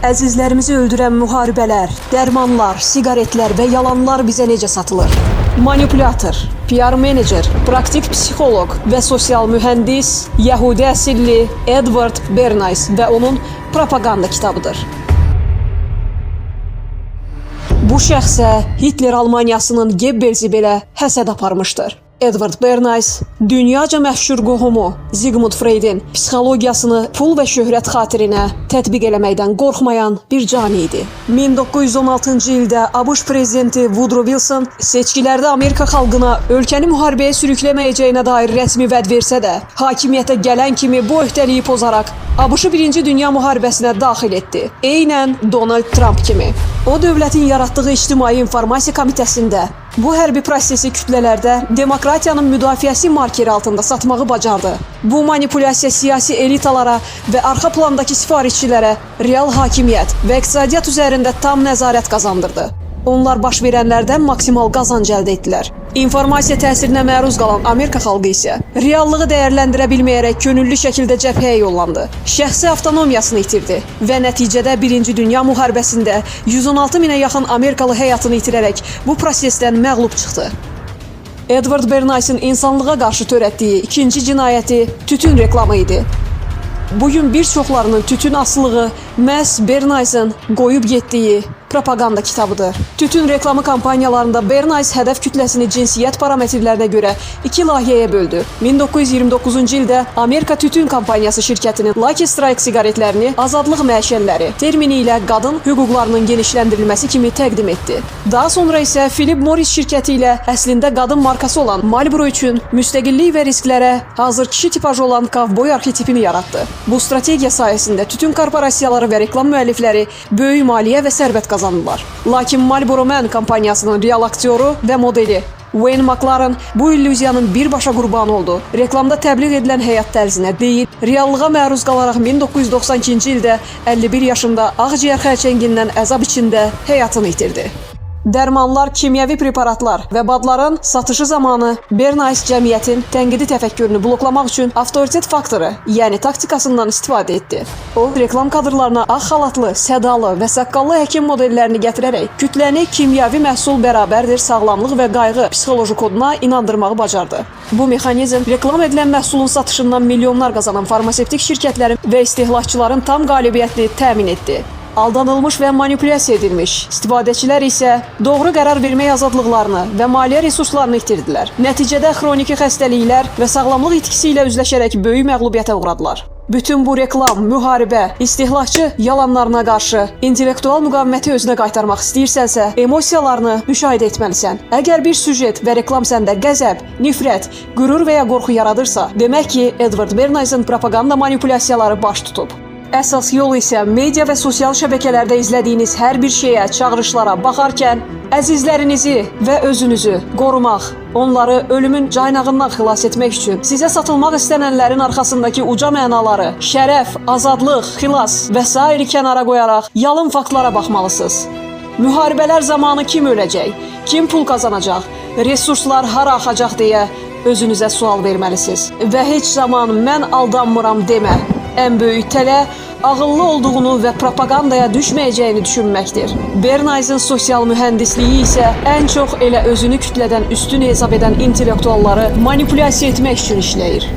Əzizlərimizi öldürən müharibələr, dərmanlar, siqaretlər və yalanlar bizə necə satılır? Manipulator, PR menecer, praktik psixoloq və sosial mühəndis Yəhudi əsilli Edward Bernays və onun propaganda kitabıdır. Bu şəxsə Hitler Almaniyasının Goebbelsi belə həsəd aparmışdır. Edward Bernays dünyaca məşhur qohumu Sigmund Freud'in psixologiyasını pul və şöhrət xatirinə tətbiq eləməkdən qorxmayan bir cani idi. 1916-cı ildə ABŞ prezidenti Woodrow Wilson seçkilərdə Amerika xalqına ölkəni müharibəyə sürükləməyəcəyinə dair rəsmi vəd versə də, hakimiyyətə gələn kimi bu öhdəliyi pozaraq ABŞ-ı 1-ci Dünya müharibəsinə daxil etdi. Eynən Donald Trump kimi. O, dövlətin yaratdığı İctimai İnformasiya Komitəsində bu hərbi prosesi kütlələrdə demokratiyanın müdafiəsi markeri altında satmağı bacardı. Bu manipulyasiya siyasi elitalara və arxa plandakı sifarişçilərə real hakimiyyət və iqtisadiyyat üzərində tam nəzarət qazandırdı. Onlar baş verənlərdən maksimal qazanc əldə etdilər. İnformasiya təsirinə məruz qalan Amerika xalqı isə reallığı dəyərləndirə bilməyərək könüllü şəkildə cəbhəyə yollandı. Şəxsi avtonomiyasını itirdi və nəticədə 1-ci Dünya müharibəsində 116 minə yaxın Amerikalı həyatını itirərək bu prosesdən məğlub çıxdı. Edward Bernays'ın insanlığa qarşı törətdiyi ikinci cinayəti tütün reklamı idi. Bugün bir çoxlarının tütün asılılığı məhz Bernays'ın qoyub getdiyi propaganda kitabıdır. Tütün reklamı kampaniyalarında Bernays hədəf kütləsini cinsiyyət parametrlərinə görə iki layihəyə böldü. 1929-cu ildə Amerika Tütün Kampaniyası şirkətinin Lucky Strike siqaretlərini azadlıq məşəlləri termini ilə qadın hüquqlarının genişləndirilməsi kimi təqdim etdi. Daha sonra isə Philip Morris şirkəti ilə əslində qadın markası olan Marlboro üçün müstəqillik və risklərə hazır kişi tipajı olan kovboy arxetipini yaratdı. Bu strategiya sayəsində tütün korporasiyaları və reklam müəllifləri böyük maliyyə və sərvət qazandılar. Lakin Marlboro Man kampaniyasının real aktyoru və modeli Wayne McLaren bu illüziyanın birbaşa qurbanı oldu. Reklamda təbliğ edilən həyat tərzinə deyil, reallığa məruz qalaraq 1992-ci ildə 51 yaşında ağciyər xərçəngindən əzab içində həyatını itirdi. Dərmanlar, kimyəvi preparatlar və badların satışı zamanı Bernays cəmiyyətin tənqidi təfəkkürünü bloklamaq üçün avtoritet faktoru, yəni taktikasından istifadə etdi. O, reklam kadrlarına ağ xalatlı, sədalı və saqqallı həkim modellərini gətirərək kütləni kimyəvi məhsul bərabərdir sağlamlıq və qayğı psixoloji koduna inandırmağı bacardı. Bu mexanizm reklam edilən məhsulun satışından milyonlar qazanan farmasevtik şirkətlərin və istehlakçıların tam qalibiyyətini təmin etdi. Aldanılmış və manipulyasiya edilmiş istifadəçilər isə doğru qərar vermək azadlıqlarını və maliyyə resurslarını itirdilər. Nəticədə xroniki xəstəliklər və sağlamlıq itkisi ilə üzləşərək böyük məğlubiyyətə uğradılar. Bütün bu reklam, müharibə, istehlakçı yalanlarına qarşı intellektual müqaviməti özünə qaytarmaq istəyirsənsə, emosiyalarını müşahidə etməlisən. Əgər bir süjet və reklam səndə qəzəb, nifrət, qürur və ya qorxu yaradırsa, demək ki, Edward Bernays'ın propaganda manipulyasiyaları baş tutub. Əsas yol isə media və sosial şəbəkələrdə izlədiyiniz hər bir şeyə, çağırışlara baxarkən əzizlərinizi və özünüzü qorumaq, onları ölümün caynağından xilas etmək üçün sizə satılmaq istənənlərin arxasındakı uca mənaları, şərəf, azadlıq, xilas və s. kənara qoyaraq yalın faktlara baxmalısınız. Müharibələr zamanı kim öləcək, kim pul qazanacaq, resurslar hara axacaq deyə özünüzə sual verməlisiniz. Və heç zaman mən aldanmıram demə. Ən böyük tələ ağıllı olduğunu və propagandaya düşməyəcəyini düşünməkdir. Bernays'ın sosial mühəndisliyi isə ən çox elə özünü kütlədən üstün hesab edən intellektualları manipulyasiya etmək üçün işləyir.